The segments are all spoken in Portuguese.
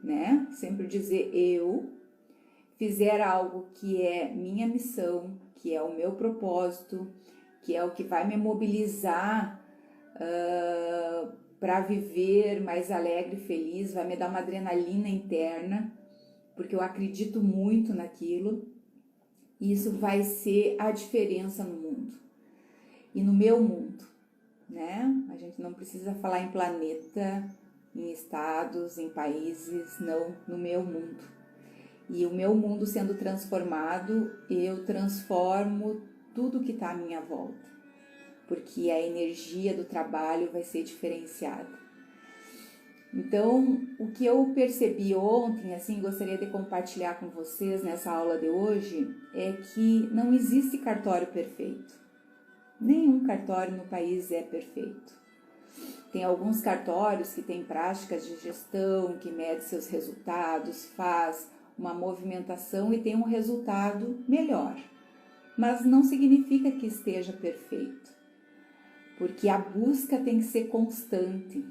né? Sempre dizer eu, fizer algo que é minha missão, que é o meu propósito, que é o que vai me mobilizar para viver mais alegre e feliz, vai me dar uma adrenalina interna, porque eu acredito muito naquilo, e isso vai ser a diferença no mundo e no meu mundo, né? A gente não precisa falar em planeta, em estados, em países, não, no meu mundo. E o meu mundo sendo transformado, eu transformo tudo que está à minha volta, porque a energia do trabalho vai ser diferenciada. Então, o que eu percebi ontem, assim, gostaria de compartilhar com vocês nessa aula de hoje, é que não existe cartório perfeito. Nenhum cartório no país é perfeito. Tem alguns cartórios que têm práticas de gestão, que mede seus resultados, faz uma movimentação e tem um resultado melhor. Mas não significa que esteja perfeito, porque a busca tem que ser constante.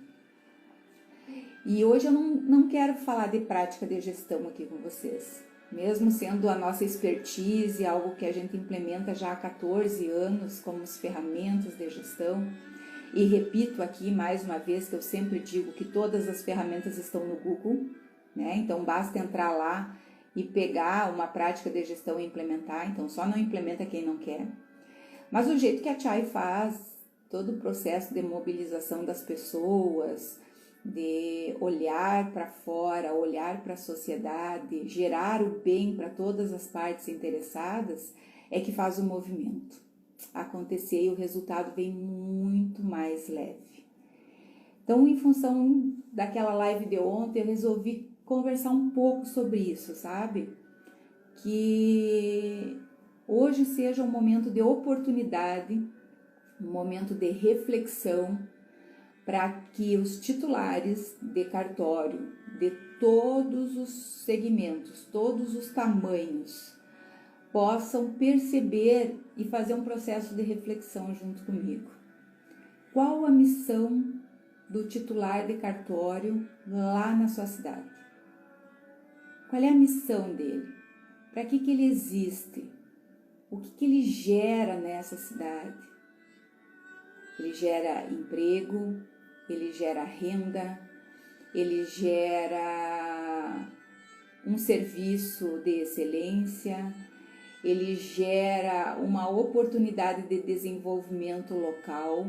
E hoje eu não quero falar de prática de gestão aqui com vocês, mesmo sendo a nossa expertise, algo que a gente implementa já há 14 anos como ferramentas de gestão. E repito aqui mais uma vez que eu sempre digo que todas as ferramentas estão no Google, né? Então basta entrar lá e pegar uma prática de gestão e implementar. Então só não implementa quem não quer. Mas o jeito que a Chai faz, todo o processo de mobilização das pessoas, de olhar para fora, olhar para a sociedade, gerar o bem para todas as partes interessadas, é que faz o movimento acontecer e o resultado vem muito mais leve. Então, em função daquela live de ontem, eu resolvi conversar um pouco sobre isso, sabe? Que hoje seja um momento de oportunidade, um momento de reflexão, para que os titulares de cartório, de todos os segmentos, todos os tamanhos, possam perceber e fazer um processo de reflexão junto comigo. Qual a missão do titular de cartório lá na sua cidade? Qual é a missão dele? Para que ele existe? O que ele gera nessa cidade? Ele gera emprego, ele gera renda, ele gera um serviço de excelência, ele gera uma oportunidade de desenvolvimento local,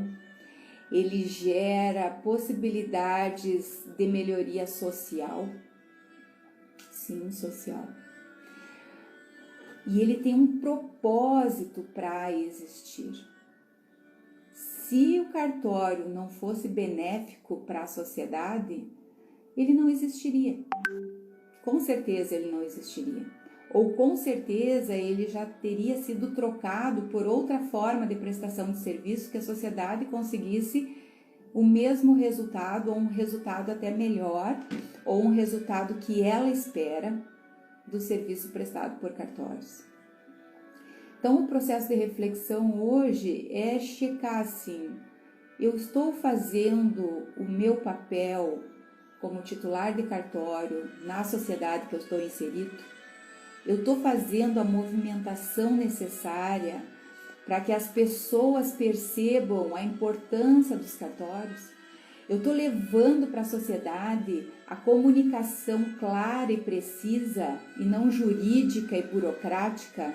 ele gera possibilidades de melhoria social, sim, social. E ele tem um propósito para existir. Se o cartório não fosse benéfico para a sociedade, ele não existiria. Com certeza ele não existiria. Ou com certeza ele já teria sido trocado por outra forma de prestação de serviço que a sociedade conseguisse o mesmo resultado, ou um resultado até melhor, ou um resultado que ela espera do serviço prestado por cartórios. Então, o processo de reflexão hoje é checar assim, eu estou fazendo o meu papel como titular de cartório na sociedade que eu estou inserido? Eu estou fazendo a movimentação necessária para que as pessoas percebam a importância dos cartórios? Eu estou levando para a sociedade a comunicação clara e precisa, e não jurídica e burocrática,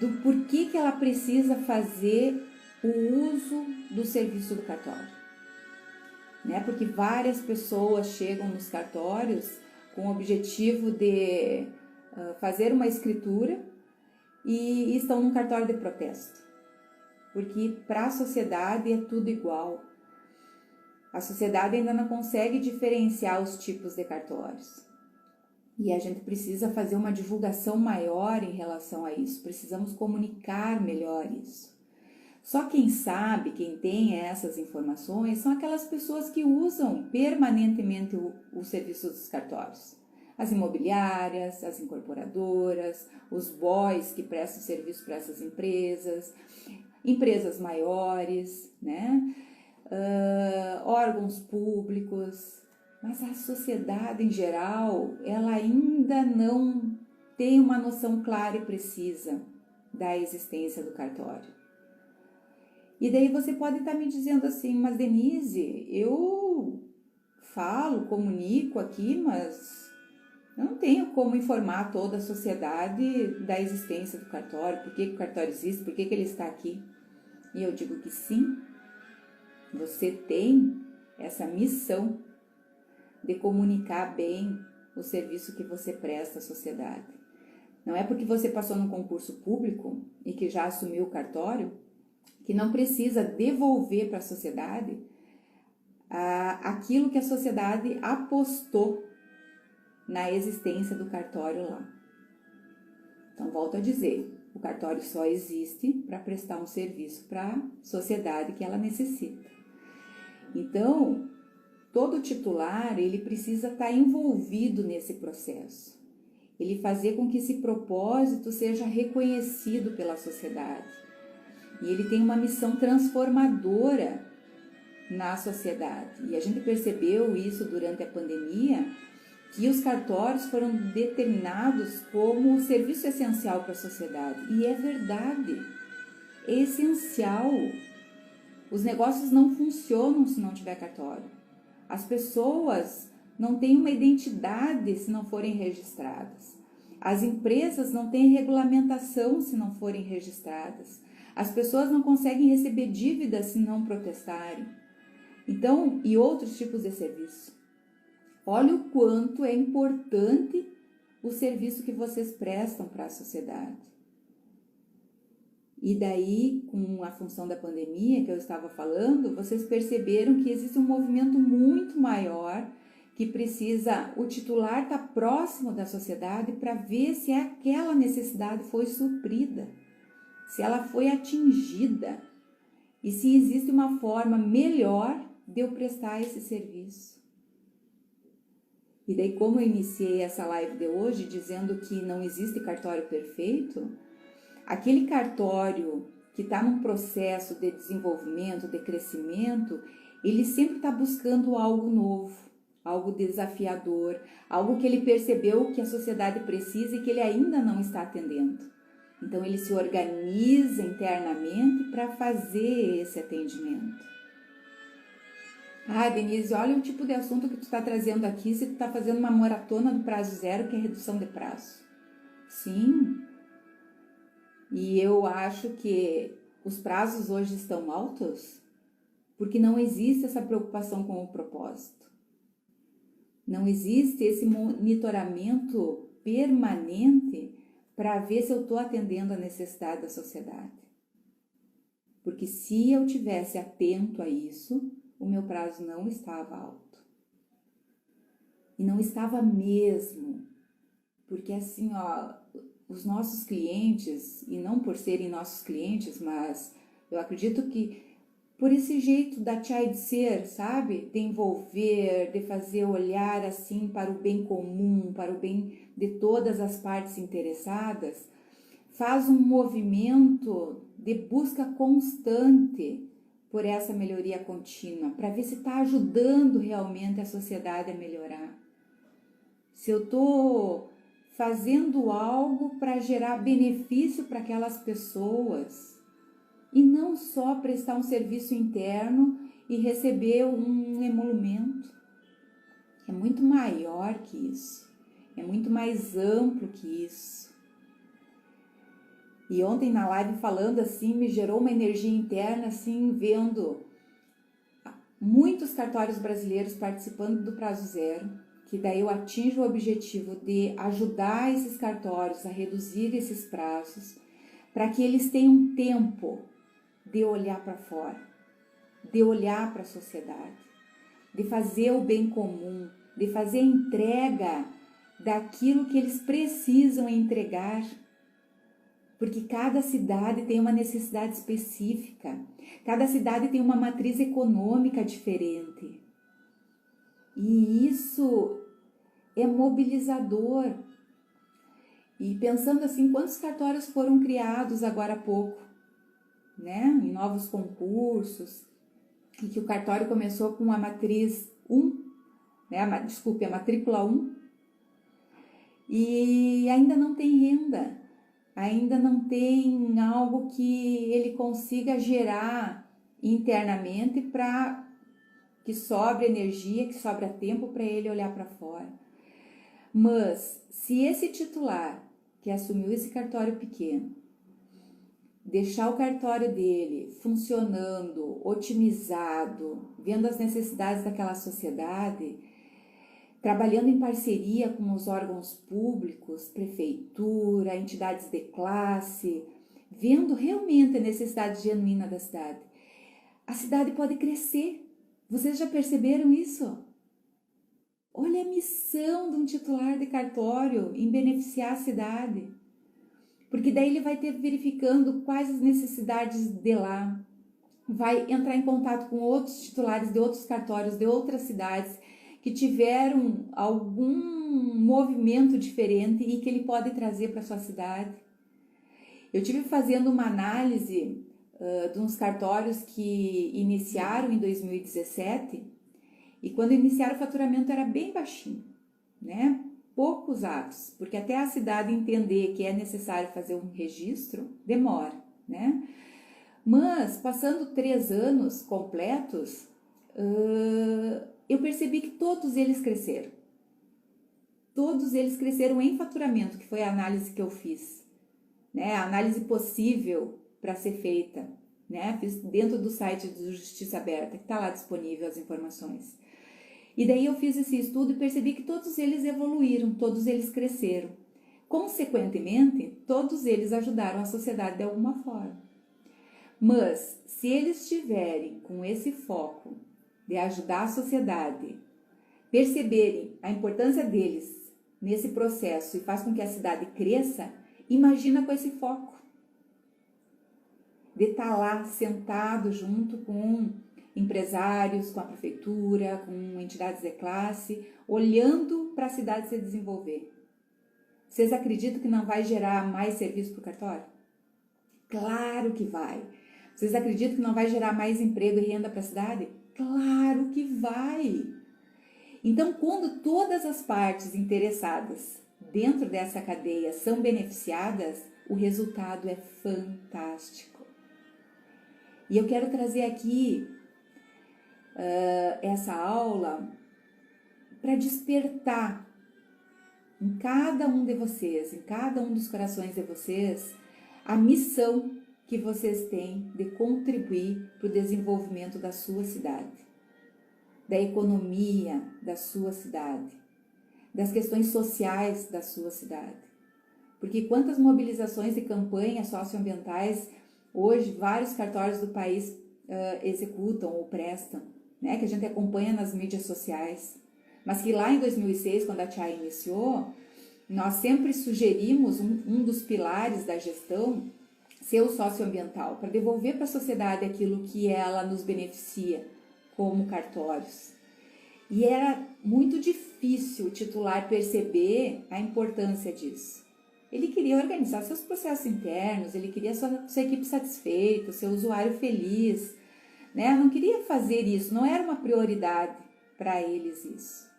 do porquê que ela precisa fazer o uso do serviço do cartório, né? Porque várias pessoas chegam nos cartórios com o objetivo de fazer uma escritura e estão num cartório de protesto, porque para a sociedade é tudo igual. A sociedade ainda não consegue diferenciar os tipos de cartórios. E a gente precisa fazer uma divulgação maior em relação a isso, precisamos comunicar melhor isso. Só quem sabe, quem tem essas informações, são aquelas pessoas que usam permanentemente o serviço dos cartórios. As imobiliárias, as incorporadoras, os boys que prestam serviço para essas empresas, empresas maiores, né? Órgãos públicos. Mas a sociedade em geral, ela ainda não tem uma noção clara e precisa da existência do cartório. E daí você pode estar me dizendo assim, mas Denise, eu falo, comunico aqui, mas eu não tenho como informar toda a sociedade da existência do cartório, por que o cartório existe, por que ele está aqui. E eu digo que sim, você tem essa missão de comunicar bem o serviço que você presta à sociedade. Não é porque você passou num concurso público e que já assumiu o cartório que não precisa devolver para a sociedade aquilo que a sociedade apostou na existência do cartório lá. Então, volto a dizer, o cartório só existe para prestar um serviço para a sociedade que ela necessita. Então, todo titular, ele precisa estar envolvido nesse processo. Ele fazer com que esse propósito seja reconhecido pela sociedade. E ele tem uma missão transformadora na sociedade. E a gente percebeu isso durante a pandemia, que os cartórios foram determinados como serviço essencial para a sociedade. E é verdade, é essencial. Os negócios não funcionam se não tiver cartório. As pessoas não têm uma identidade se não forem registradas. As empresas não têm regulamentação se não forem registradas. As pessoas não conseguem receber dívidas se não protestarem. Então, e outros tipos de serviço. Olha o quanto é importante o serviço que vocês prestam para a sociedade. E daí, com a função da pandemia que eu estava falando, vocês perceberam que existe um movimento muito maior que precisa o titular estar próximo da sociedade para ver se aquela necessidade foi suprida, se ela foi atingida e se existe uma forma melhor de eu prestar esse serviço. E daí, como eu iniciei essa live de hoje dizendo que não existe cartório perfeito, aquele cartório que está num processo de desenvolvimento, de crescimento, ele sempre está buscando algo novo, algo desafiador, algo que ele percebeu que a sociedade precisa e que ele ainda não está atendendo. Então, ele se organiza internamente para fazer esse atendimento. Ah, Denise, olha o tipo de assunto que tu está trazendo aqui, se tu está fazendo uma maratona do prazo zero, que é redução de prazo. Sim, e eu acho que os prazos hoje estão altos porque não existe essa preocupação com o propósito. Não existe esse monitoramento permanente para ver se eu estou atendendo a necessidade da sociedade. Porque se eu tivesse atento a isso, o meu prazo não estava alto. E não estava mesmo. Porque assim, os nossos clientes, e não por serem nossos clientes, mas eu acredito que por esse jeito da Chai de ser, sabe? De envolver, de fazer olhar assim para o bem comum, para o bem de todas as partes interessadas, faz um movimento de busca constante por essa melhoria contínua, para ver se está ajudando realmente a sociedade a melhorar. Se eu estou fazendo algo para gerar benefício para aquelas pessoas e não só prestar um serviço interno e receber um emolumento. É muito maior que isso, é muito mais amplo que isso. E ontem na live falando assim, me gerou uma energia interna assim, vendo muitos cartórios brasileiros participando do prazo zero, que daí eu atinjo o objetivo de ajudar esses cartórios a reduzir esses prazos, para que eles tenham tempo de olhar para fora, de olhar para a sociedade, de fazer o bem comum, de fazer a entrega daquilo que eles precisam entregar, porque cada cidade tem uma necessidade específica, cada cidade tem uma matriz econômica diferente. E isso é mobilizador. E pensando assim, quantos cartórios foram criados agora há pouco, né? Em novos concursos, e que o cartório começou com a matriz 1, né? Desculpe, a matrícula 1, e ainda não tem renda, ainda não tem algo que ele consiga gerar internamente para que sobre energia, que sobra tempo para ele olhar para fora. Mas se esse titular que assumiu esse cartório pequeno deixar o cartório dele funcionando, otimizado, vendo as necessidades daquela sociedade, trabalhando em parceria com os órgãos públicos, prefeitura, entidades de classe, vendo realmente a necessidade genuína da cidade, a cidade pode crescer. Vocês já perceberam isso? Olha a missão de um titular de cartório em beneficiar a cidade. Porque daí ele vai ter verificando quais as necessidades de lá, vai entrar em contato com outros titulares de outros cartórios, de outras cidades, que tiveram algum movimento diferente e que ele pode trazer para a sua cidade. Eu tive fazendo uma análise de uns cartórios que iniciaram em 2017 e quando iniciaram o faturamento era bem baixinho, né? Poucos atos, porque até a cidade entender que é necessário fazer um registro, demora, né? Mas, passando 3 anos completos, eu percebi que todos eles cresceram. Todos eles cresceram em faturamento, que foi a análise que eu fiz, né? A análise possível para ser feita, né? Fiz dentro do site do Justiça Aberta, que está lá disponível as informações. E daí eu fiz esse estudo e percebi que todos eles evoluíram, todos eles cresceram. Consequentemente, todos eles ajudaram a sociedade de alguma forma. Mas, se eles estiverem com esse foco de ajudar a sociedade, perceberem a importância deles nesse processo e faz com que a cidade cresça, imagina com esse foco. De estar lá sentado junto com empresários, com a prefeitura, com entidades de classe, olhando para a cidade se desenvolver. Vocês acreditam que não vai gerar mais serviço para o cartório? Claro que vai. Vocês acreditam que não vai gerar mais emprego e renda para a cidade? Claro que vai. Então, quando todas as partes interessadas dentro dessa cadeia são beneficiadas, o resultado é fantástico. E eu quero trazer aqui essa aula para despertar em cada um de vocês, em cada um dos corações de vocês, a missão que vocês têm de contribuir para o desenvolvimento da sua cidade, da economia da sua cidade, das questões sociais da sua cidade. Porque quantas mobilizações e campanhas socioambientais hoje vários cartórios do país executam ou prestam, né, que a gente acompanha nas mídias sociais, mas que lá em 2006, quando a TIAI iniciou, nós sempre sugerimos um dos pilares da gestão ser o socioambiental, para devolver para a sociedade aquilo que ela nos beneficia como cartórios. E era muito difícil o titular perceber a importância disso. Ele queria organizar seus processos internos, ele queria sua equipe satisfeita, seu usuário feliz, né? Não queria fazer isso, não era uma prioridade para eles isso.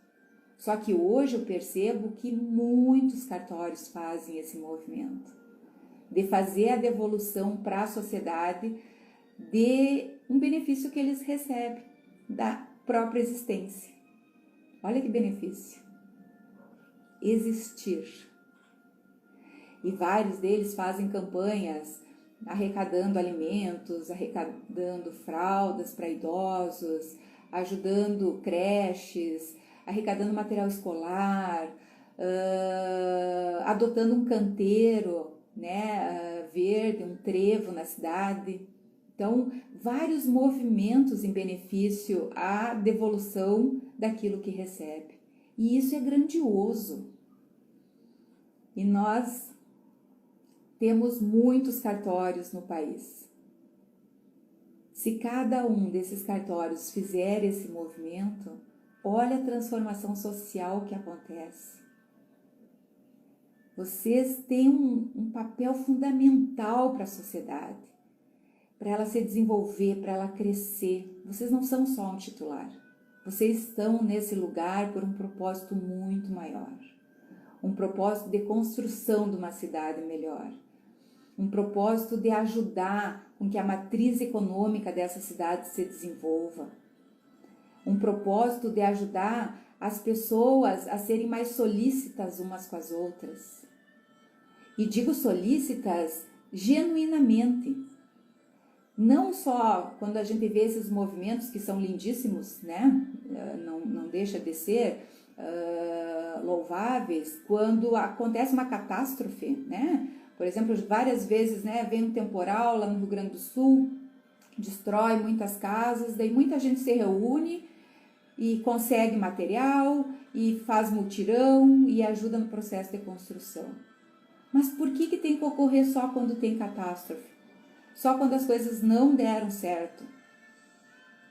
Só que hoje eu percebo que muitos cartórios fazem esse movimento de fazer a devolução para a sociedade de um benefício que eles recebem da própria existência. Olha que benefício! Existir. E vários deles fazem campanhas arrecadando alimentos, arrecadando fraldas para idosos, ajudando creches, arrecadando material escolar, adotando um canteiro, né, verde, um trevo na cidade. Então, vários movimentos em benefício à devolução daquilo que recebe. E isso é grandioso. E nós temos muitos cartórios no país. Se cada um desses cartórios fizer esse movimento, olha a transformação social que acontece. Vocês têm um papel fundamental para a sociedade, para ela se desenvolver, para ela crescer. Vocês não são só um titular. Vocês estão nesse lugar por um propósito muito maior. Um propósito de construção de uma cidade melhor. Um propósito de ajudar com que a matriz econômica dessa cidade se desenvolva. Um propósito de ajudar as pessoas a serem mais solícitas umas com as outras. E digo solícitas genuinamente. Não só quando a gente vê esses movimentos que são lindíssimos, né? Não deixa de ser louváveis, quando acontece uma catástrofe, né? Por exemplo, várias vezes, né, vem um temporal lá no Rio Grande do Sul, destrói muitas casas, daí muita gente se reúne e consegue material e faz mutirão e ajuda no processo de construção. Mas por que tem que ocorrer só quando tem catástrofe? Só quando as coisas não deram certo?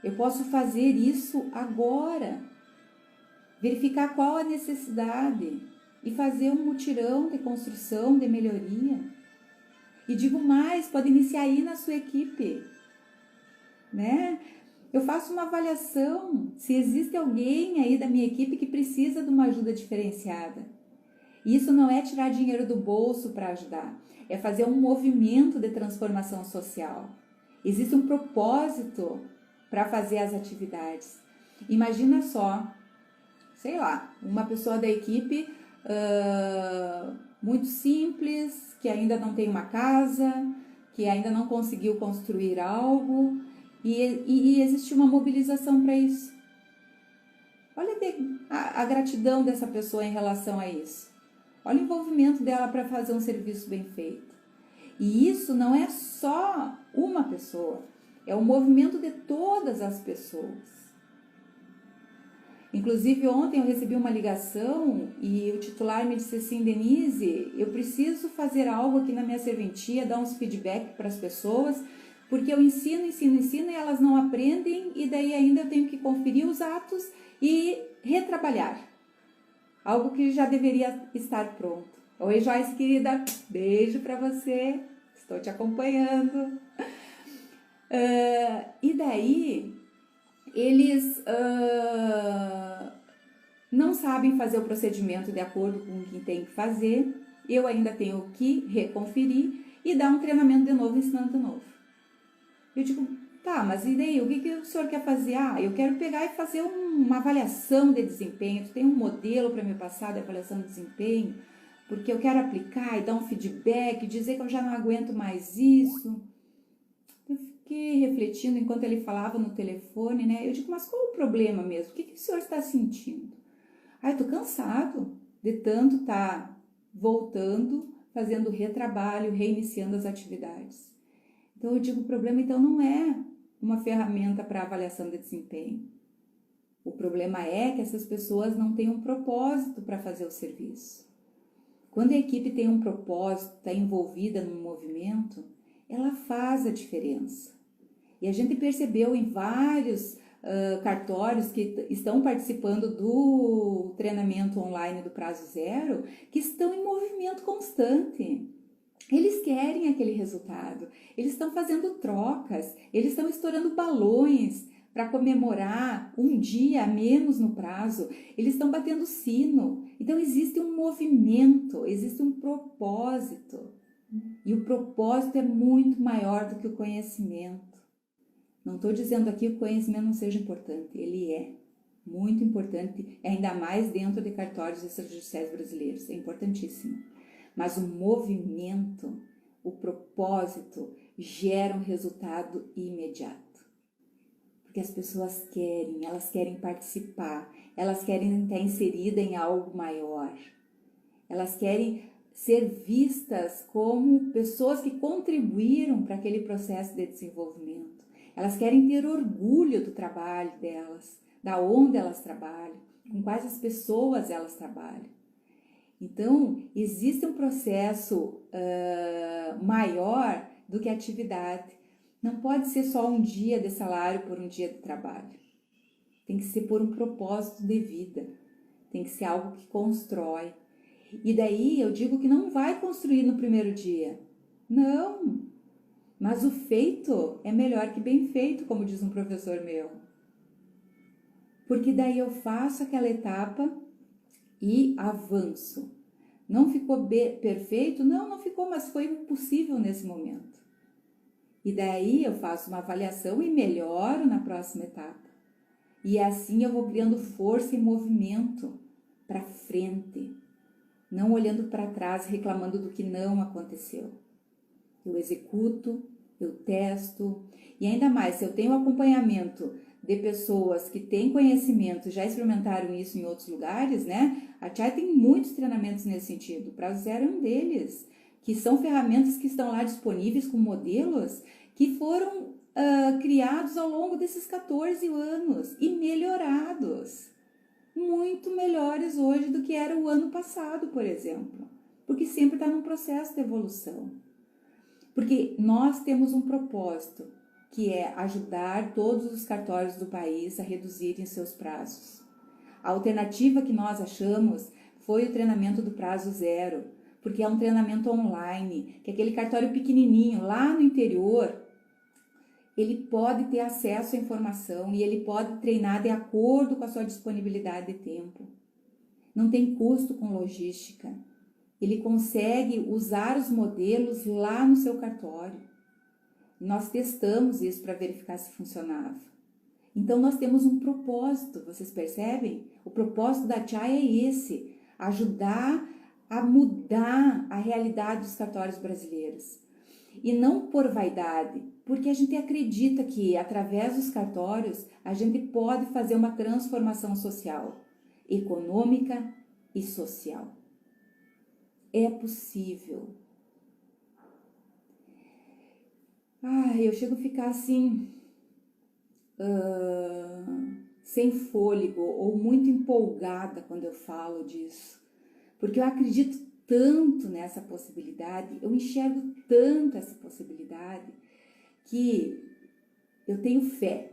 Eu posso fazer isso agora, verificar qual a necessidade e fazer um mutirão de construção, de melhoria. E digo mais, pode iniciar aí na sua equipe, né? Eu faço uma avaliação se existe alguém aí da minha equipe que precisa de uma ajuda diferenciada. E isso não é tirar dinheiro do bolso para ajudar, é fazer um movimento de transformação social. Existe um propósito para fazer as atividades. Imagina só, sei lá, uma pessoa da equipe muito simples, que ainda não tem uma casa, que ainda não conseguiu construir algo, e existe uma mobilização para isso. Olha a gratidão dessa pessoa em relação a isso. Olha o envolvimento dela para fazer um serviço bem feito. E isso não é só uma pessoa, é o movimento de todas as pessoas. Inclusive, ontem eu recebi uma ligação e o titular me disse assim: Denise, eu preciso fazer algo aqui na minha serventia, dar uns feedback para as pessoas, porque eu ensino e elas não aprendem, e daí ainda eu tenho que conferir os atos e retrabalhar. Algo que já deveria estar pronto. Oi, Joyce, querida, beijo para você, estou te acompanhando. E daí, eles não sabem fazer o procedimento de acordo com o que tem que fazer, eu ainda tenho que reconferir e dar um treinamento de novo, ensinando de novo. Eu digo, tá, mas e daí, o que o senhor quer fazer? Eu quero pegar e fazer uma avaliação de desempenho, tu tem um modelo para me passar de avaliação de desempenho, porque eu quero aplicar e dar um feedback, dizer que eu já não aguento mais isso. Eu fiquei refletindo enquanto ele falava no telefone, né? Eu digo, mas qual o problema mesmo? O que o senhor está sentindo? Eu tô cansado de tanto estar voltando, fazendo retrabalho, reiniciando as atividades. Então eu digo, o problema então não é uma ferramenta para avaliação de desempenho. O problema é que essas pessoas não têm um propósito para fazer o serviço. Quando a equipe tem um propósito, está envolvida num movimento, ela faz a diferença. E a gente percebeu em vários cartórios que estão participando do treinamento online do Prazo Zero, que estão em movimento constante. Eles querem aquele resultado, eles estão fazendo trocas, eles estão estourando balões para comemorar um dia a menos no prazo, eles estão batendo sino. Então existe um movimento, existe um propósito. E o propósito é muito maior do que o conhecimento. Não estou dizendo aqui que o conhecimento não seja importante, ele é muito importante, ainda mais dentro de cartórios extrajudiciais brasileiros, é importantíssimo. Mas o movimento, o propósito, gera um resultado imediato. Porque as pessoas querem, elas querem participar, elas querem estar inseridas em algo maior. Elas querem ser vistas como pessoas que contribuíram para aquele processo de desenvolvimento. Elas querem ter orgulho do trabalho delas, da onde elas trabalham, com quais as pessoas elas trabalham. Então, existe um processo maior do que a atividade. Não pode ser só um dia de salário por um dia de trabalho. Tem que ser por um propósito de vida. Tem que ser algo que constrói. E daí eu digo que não vai construir no primeiro dia. Não. Mas o feito é melhor que bem feito, como diz um professor meu. porque daí eu faço aquela etapa e avanço. Não ficou perfeito? Não, não ficou, mas foi possível nesse momento. E daí eu faço uma avaliação e melhoro na próxima etapa. E assim eu vou criando força e movimento para frente, não olhando para trás, reclamando do que não aconteceu. Eu executo, eu testo, e ainda mais, se eu tenho acompanhamento de pessoas que têm conhecimento, já experimentaram isso em outros lugares, né? A Chai tem muitos treinamentos nesse sentido, o Prazo Zero é um deles, que são ferramentas que estão lá disponíveis com modelos que foram criados ao longo desses 14 anos e melhorados. Muito melhores hoje do que era o ano passado, por exemplo, porque sempre está num processo de evolução. Porque nós temos um propósito, que é ajudar todos os cartórios do país a reduzirem seus prazos. A alternativa que nós achamos foi o treinamento do Prazo Zero, porque é um treinamento online, que aquele cartório pequenininho lá no interior, ele pode ter acesso à informação e ele pode treinar de acordo com a sua disponibilidade de tempo. Não tem custo com logística. Ele consegue usar os modelos lá no seu cartório. Nós testamos isso para verificar se funcionava. Então nós temos um propósito, vocês percebem? O propósito da Chai é esse, ajudar a mudar a realidade dos cartórios brasileiros. E não por vaidade, porque a gente acredita que através dos cartórios a gente pode fazer uma transformação social, econômica e social. É possível. Eu chego a ficar assim, sem fôlego ou muito empolgada quando eu falo disso, porque eu acredito tanto nessa possibilidade, eu enxergo tanto essa possibilidade, que eu tenho fé,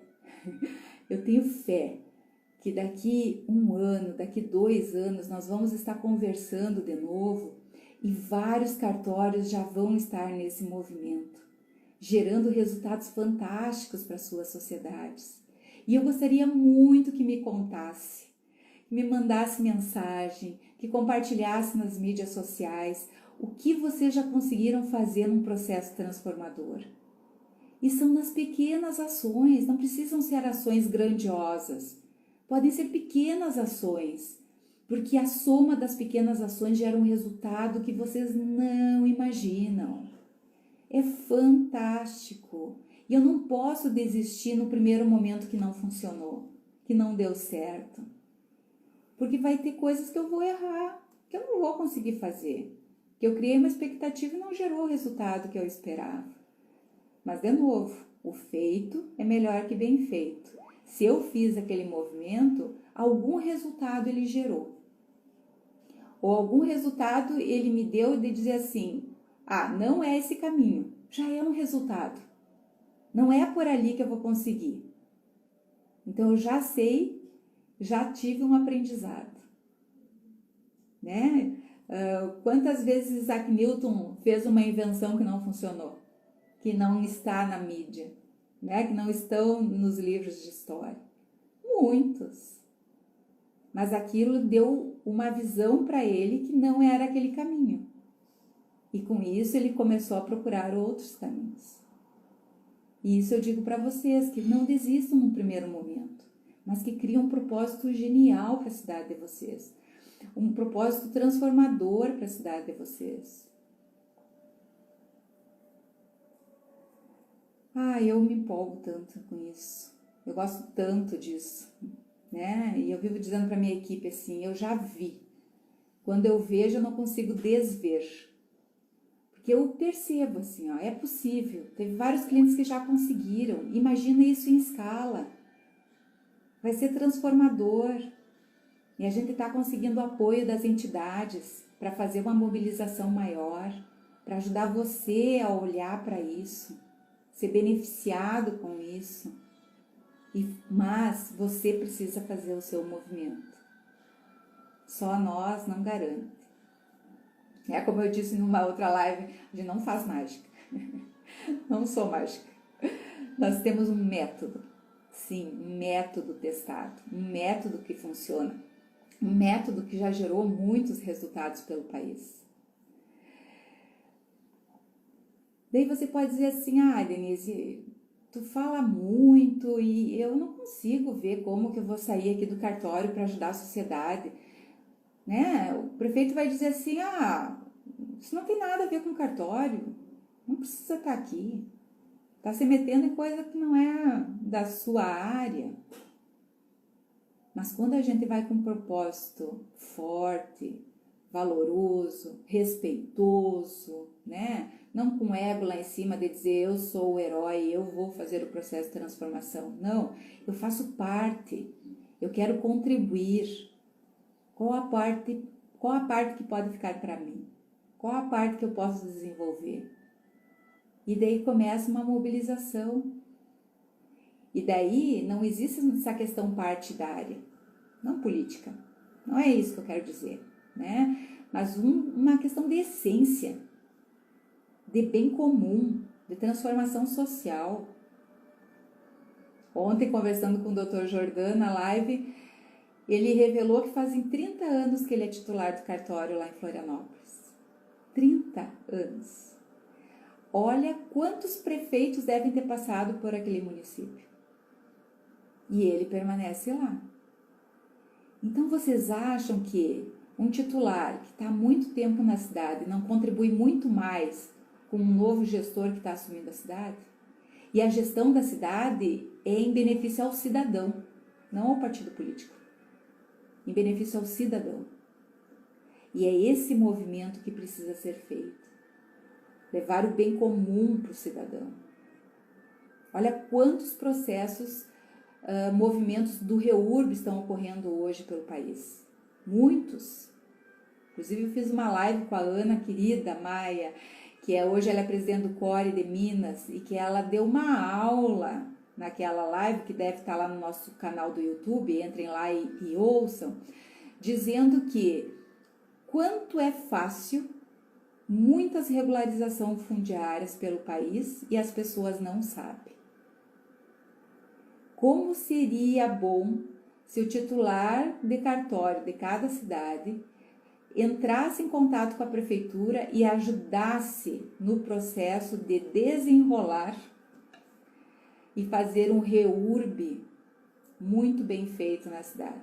que daqui 1 ano, daqui 2 anos, nós vamos estar conversando de novo e vários cartórios já vão estar nesse movimento, gerando resultados fantásticos para suas sociedades. E eu gostaria muito que me contasse, que me mandasse mensagem, que compartilhasse nas mídias sociais o que vocês já conseguiram fazer num processo transformador. E são nas pequenas ações, não precisam ser ações grandiosas. Podem ser pequenas ações, porque a soma das pequenas ações gera um resultado que vocês não imaginam. É fantástico. E eu não posso desistir no primeiro momento que não funcionou, que não deu certo. Porque vai ter coisas que eu vou errar, que eu não vou conseguir fazer. Que eu criei uma expectativa e não gerou o resultado que eu esperava. Mas, de novo, o feito é melhor que bem feito. Se eu fiz aquele movimento, algum resultado ele gerou. Ou algum resultado ele me deu de dizer assim, não é esse caminho, já é um resultado. Não é por ali que eu vou conseguir. Então, eu já sei, já tive um aprendizado. Né? Quantas vezes Isaac Newton fez uma invenção que não funcionou? Que não está na mídia, né? Que não estão nos livros de história. Muitos. Mas aquilo deu uma visão para ele que não era aquele caminho. E com isso ele começou a procurar outros caminhos. E isso eu digo para vocês, que não desistam no primeiro momento, mas que criem um propósito genial para a cidade de vocês. Um propósito transformador para a cidade de vocês. Eu me empolgo tanto com isso. Eu gosto tanto disso, né? E eu vivo dizendo para minha equipe assim, eu já vi. Quando eu vejo, eu não consigo desver. Porque eu percebo assim, é possível. Teve vários clientes que já conseguiram. Imagina isso em escala. Vai ser transformador. E a gente está conseguindo o apoio das entidades para fazer uma mobilização maior, para ajudar você a olhar para isso, ser beneficiado com isso. Mas você precisa fazer o seu movimento. Só nós não garante. Como eu disse numa outra live, a gente não faz mágica. Não sou mágica. Nós temos um método sim, um método testado, um método que funciona, um método que já gerou muitos resultados pelo país. Daí você pode dizer assim, Denise, tu fala muito e eu não consigo ver como que eu vou sair aqui do cartório para ajudar a sociedade, né? O prefeito vai dizer assim, isso não tem nada a ver com o cartório, não precisa estar aqui, está se metendo em coisa que não é da sua área. Mas quando a gente vai com um propósito forte, valoroso, respeitoso, né? Não com ego lá em cima de dizer eu sou o herói, eu vou fazer o processo de transformação. Não, eu faço parte, eu quero contribuir. Qual a parte que pode ficar para mim? Qual a parte que eu posso desenvolver? E daí começa uma mobilização. E daí não existe essa questão partidária, não política. Não é isso que eu quero dizer, né? Mas uma questão de essência, de bem comum, de transformação social. Ontem, conversando com o Dr. Jordan na live, ele revelou que fazem 30 anos que ele é titular do cartório lá em Florianópolis. 30 anos. Olha quantos prefeitos devem ter passado por aquele município. E ele permanece lá. Então, vocês acham que um titular que está há muito tempo na cidade não contribui muito mais com um novo gestor que está assumindo a cidade? E a gestão da cidade é em benefício ao cidadão, não ao partido político. Em benefício ao cidadão. E é esse movimento que precisa ser feito. Levar o bem comum para o cidadão. Olha quantos processos, movimentos do REURB estão ocorrendo hoje pelo país. Muitos. Inclusive eu fiz uma live com a Ana, querida Maia, que hoje ela é presidente do CORE de Minas, e que ela deu uma aula naquela live, que deve estar lá no nosso canal do YouTube, entrem lá e ouçam, dizendo que quanto é fácil muitas regularizações fundiárias pelo país e as pessoas não sabem. Como seria bom se o titular de cartório de cada cidade entrasse em contato com a prefeitura e ajudasse no processo de desenrolar e fazer um REURB muito bem feito na cidade.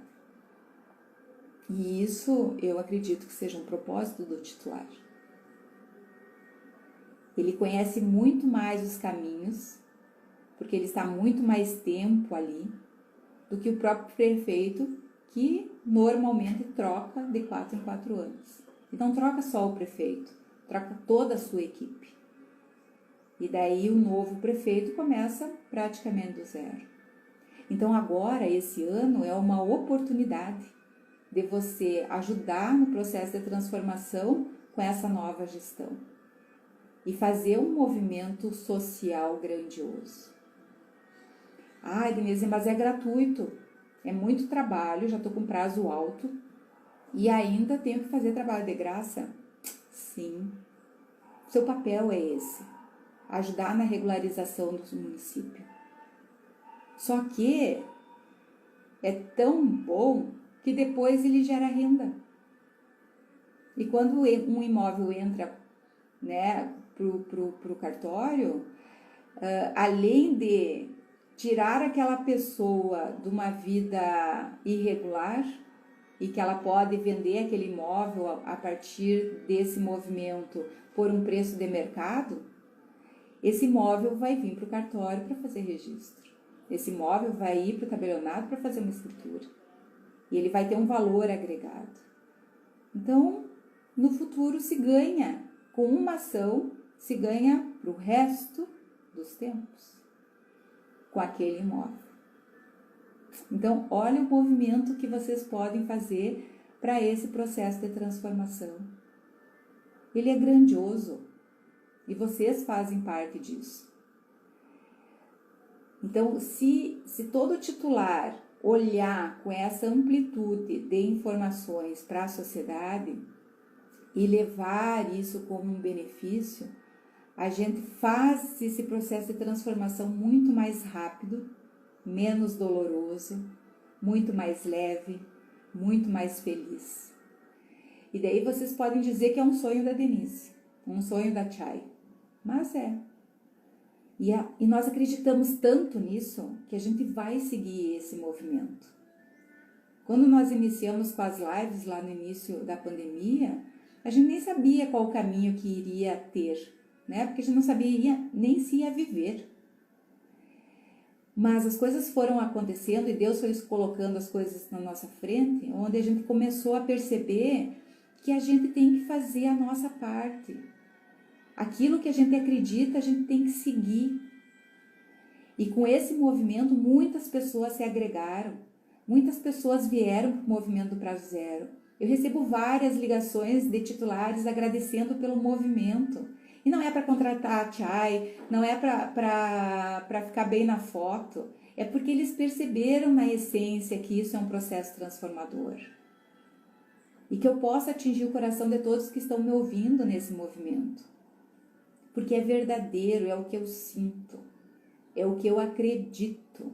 E isso eu acredito que seja um propósito do titular. Ele conhece muito mais os caminhos, porque ele está muito mais tempo ali, do que o próprio prefeito, que normalmente troca de 4 em 4 anos. E não troca só o prefeito, troca toda a sua equipe. E daí o novo prefeito começa praticamente do zero. Então agora, esse ano, é uma oportunidade de você ajudar no processo de transformação com essa nova gestão. E fazer um movimento social grandioso. Denise, mas é gratuito. É muito trabalho, já estou com prazo alto. E ainda tenho que fazer trabalho de graça? Sim. Seu papel é esse. Ajudar na regularização do município. Só que é tão bom que depois ele gera renda. E quando um imóvel entra, né, pro cartório, além de tirar aquela pessoa de uma vida irregular e que ela pode vender aquele imóvel a partir desse movimento por um preço de mercado, esse imóvel vai vir para o cartório para fazer registro. Esse imóvel vai ir para o tabelionato para fazer uma escritura. E ele vai ter um valor agregado. Então, no futuro se ganha, com uma ação, se ganha para o resto dos tempos, com aquele imóvel. Então, olha o movimento que vocês podem fazer para esse processo de transformação. Ele é grandioso e vocês fazem parte disso. Então, se todo titular olhar com essa amplitude de informações para a sociedade e levar isso como um benefício, a gente faz esse processo de transformação muito mais rápido, menos doloroso, muito mais leve, muito mais feliz. E daí vocês podem dizer que é um sonho da Denise, um sonho da Chay, mas é. E nós acreditamos tanto nisso que a gente vai seguir esse movimento. Quando nós iniciamos com as lives lá no início da pandemia, a gente nem sabia qual o caminho que iria ter, né? Porque a gente não sabia nem se ia viver. Mas as coisas foram acontecendo e Deus foi colocando as coisas na nossa frente, onde a gente começou a perceber que a gente tem que fazer a nossa parte. Aquilo que a gente acredita, a gente tem que seguir. E com esse movimento, muitas pessoas se agregaram, muitas pessoas vieram para o movimento do Prazo Zero. Eu recebo várias ligações de titulares agradecendo pelo movimento. E não é para contratar a Chay, não é para ficar bem na foto, é porque eles perceberam na essência que isso é um processo transformador. E que eu possa atingir o coração de todos que estão me ouvindo nesse movimento. Porque é verdadeiro, é o que eu sinto, é o que eu acredito.